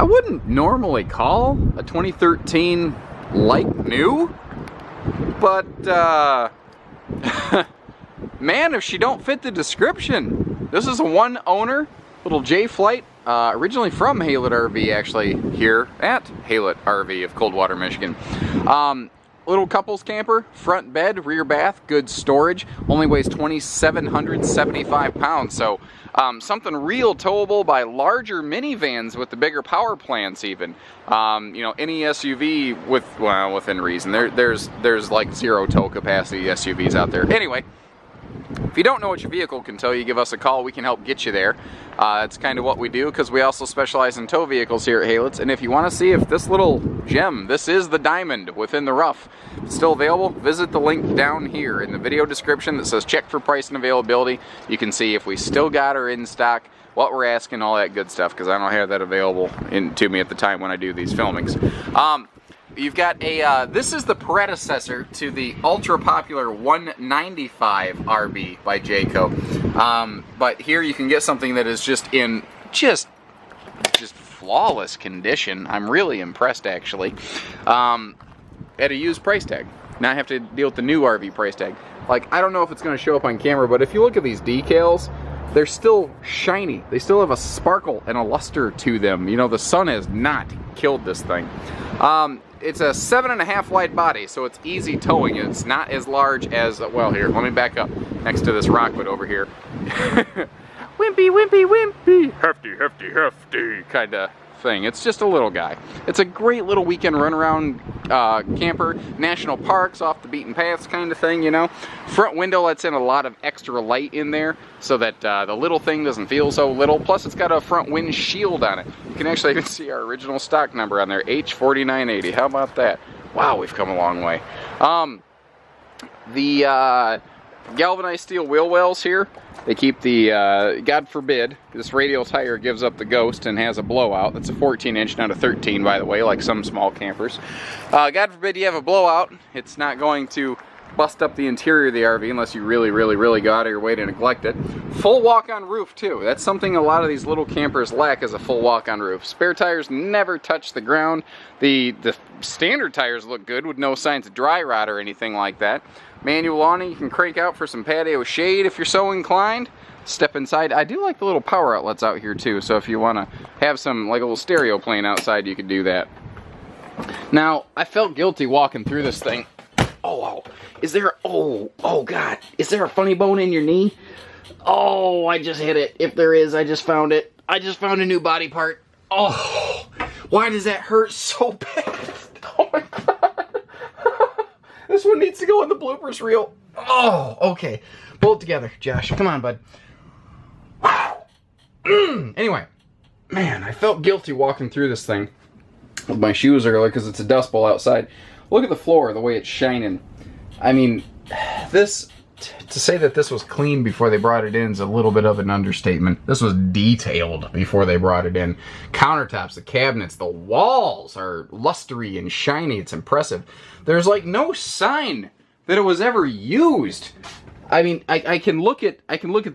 I wouldn't normally call a 2013 like new, but man, if she don't fit the description. This is a one owner little J flight, originally from HaylettRV, actually here at HaylettRV of Coldwater, Michigan. Little couples camper, front bed, rear bath, good storage, only weighs 2,775 pounds, so something real towable by larger minivans with the bigger power plants even. You know, any SUV within reason. There's like zero tow capacity SUVs out there. Anyway, if you don't know what your vehicle can tow, you give us a call, we can help get you there. That's kind of what we do, because we also specialize in tow vehicles here at Haylett's. And if you want to see if this little gem, this is the diamond within the rough, is still available, visit the link down here in the video description that says check for price and availability. You can see if we still got her in stock, what we're asking, all that good stuff, because I don't have that available to me at the time when I do these filmings. You've got a, this is the predecessor to the ultra popular 195 RB by Jayco. But here you can get something that is just in just flawless condition. I'm really impressed, actually. At a used price tag. Now I have to deal with the new RV price tag. Like, I don't know if it's going to show up on camera, but if you look at these decals, they're still shiny. They still have a sparkle and a luster to them. You know, the sun has not killed this thing. It's a 7.5 wide body, so it's easy towing. It's not as large as, well, here, let me back up next to this rockwood over here. Wimpy, wimpy, wimpy, hefty, hefty, hefty kind of thing. It's just a little guy. It's a great little weekend runaround camper, national parks, off the beaten paths kind of thing, you know. Front window lets in a lot of extra light in there so that the little thing doesn't feel so little. Plus it's got a front windshield on it. You can actually even see our original stock number on there, H4980. How about that? Wow, we've come a long way. The galvanized steel wheel wells here, they keep the, God forbid, this radial tire gives up the ghost and has a blowout. That's a 14-inch, not a 13, by the way, like some small campers. God forbid you have a blowout. It's not going to bust up the interior of the RV unless you really, really, really go out of your way to neglect it. Full walk-on roof, too. That's something a lot of these little campers lack, is a full walk-on roof. Spare tires never touch the ground. The standard tires look good with no signs of dry rot or anything like that. Manual awning, you can crank out for some patio shade if you're so inclined. Step inside. I do like the little power outlets out here too, so if you want to have some, like a little stereo playing outside, you could do that. Now, I felt guilty walking through this thing. Oh, is there, oh God, is there a funny bone in your knee? Oh, I just hit it. If there is, I just found it. I just found a new body part. Oh, why does that hurt so bad? Oh my God. This one needs to go in the bloopers reel. Oh, okay. Pull it together, Josh. Come on, bud. Wow. Anyway, man, I felt guilty walking through this thing with my shoes earlier because it's a dust bowl outside. Look at the floor, the way it's shining. I mean, this, to say that this was clean before they brought it in is a little bit of an understatement. This was detailed before they brought it in. Countertops, the cabinets, the walls are lustery and shiny. It's impressive. There's like no sign that it was ever used. I mean, I can look at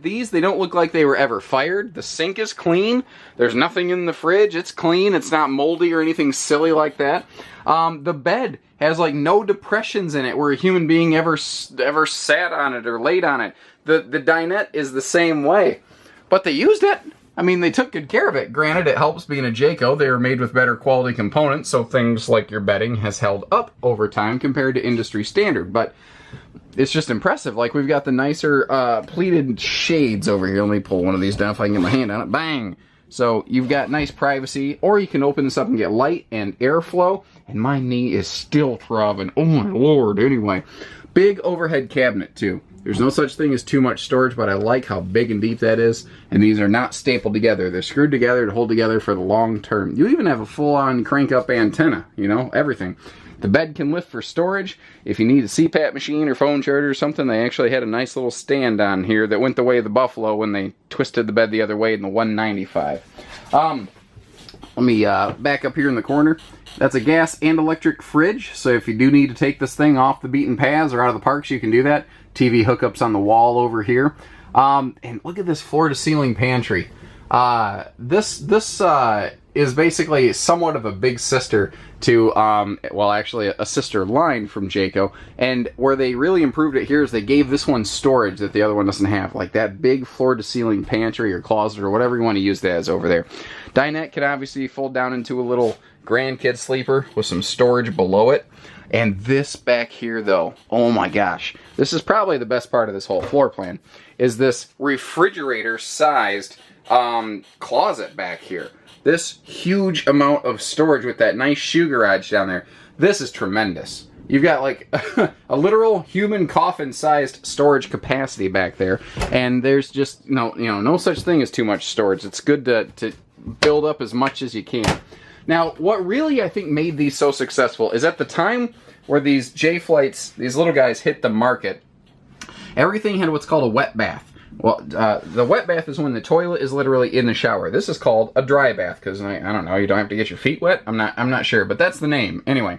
these. They don't look like they were ever fired. The sink is clean. There's nothing in the fridge. It's clean. It's not moldy or anything silly like that. The bed has like no depressions in it where a human being ever sat on it or laid on it. The dinette is the same way. But they used it. I mean, they took good care of it. Granted, it helps being a Jayco. They were made with better quality components, so things like your bedding has held up over time compared to industry standard. But it's just impressive. Like, we've got the nicer pleated shades over here. Let me pull one of these down if I can get my hand on it. Bang! So you've got nice privacy, or you can open this up and get light and airflow. And my knee is still throbbing. Oh my Lord. Anyway, big overhead cabinet too. There's no such thing as too much storage, but I like how big and deep that is. And these are not stapled together. They're screwed together to hold together for the long term. You even have a full-on crank-up antenna, you know, everything. The bed can lift for storage. If you need a CPAP machine or phone charger or something, they actually had a nice little stand on here that went the way of the Buffalo when they twisted the bed the other way in the 195. Let me back up here in the corner. That's a gas and electric fridge, so if you do need to take this thing off the beaten paths or out of the parks, you can do that. TV hookups on the wall over here. And look at this floor-to-ceiling pantry. This is basically somewhat of a big sister to, well, actually a sister line from Jayco. And where they really improved it here is they gave this one storage that the other one doesn't have, like that big floor-to-ceiling pantry or closet or whatever you want to use that as over there. Dinette can obviously fold down into a little grandkid sleeper with some storage below it. And this back here, though, oh my gosh, this is probably the best part of this whole floor plan, is this refrigerator-sized closet back here. This huge amount of storage with that nice shoe garage down there. This is tremendous. You've got like a literal human coffin-sized storage capacity back there, and there's just no such thing as too much storage. It's good to build up as much as you can. Now, what really I think made these so successful is at the time where these J-Flights, these little guys, hit the market, everything had what's called a wet bath. Well, the wet bath is when the toilet is literally in the shower. This is called a dry bath because I don't know, you don't have to get your feet wet. I'm not sure, but that's the name. Anyway,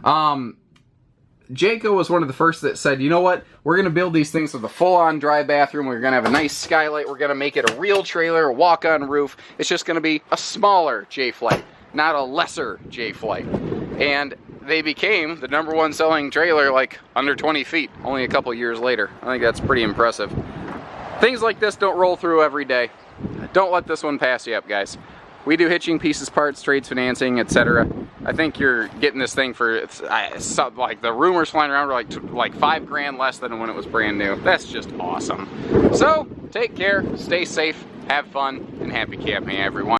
Jayco was one of the first that said, you know what, we're going to build these things with a full-on dry bathroom. We're going to have a nice skylight. We're going to make it a real trailer, a walk-on roof. It's just going to be a smaller J-Flight, not a lesser J-Flight. And they became the #1 selling trailer like under 20 feet only a couple years later. I think that's pretty impressive. Things like this don't roll through every day. Don't let this one pass you up, guys. We do hitching, pieces, parts, trades, financing, etc. I think you're getting this thing for, like the rumors flying around are like $5 grand less than when it was brand new. That's just awesome. So, take care, stay safe, have fun, and happy camping, everyone.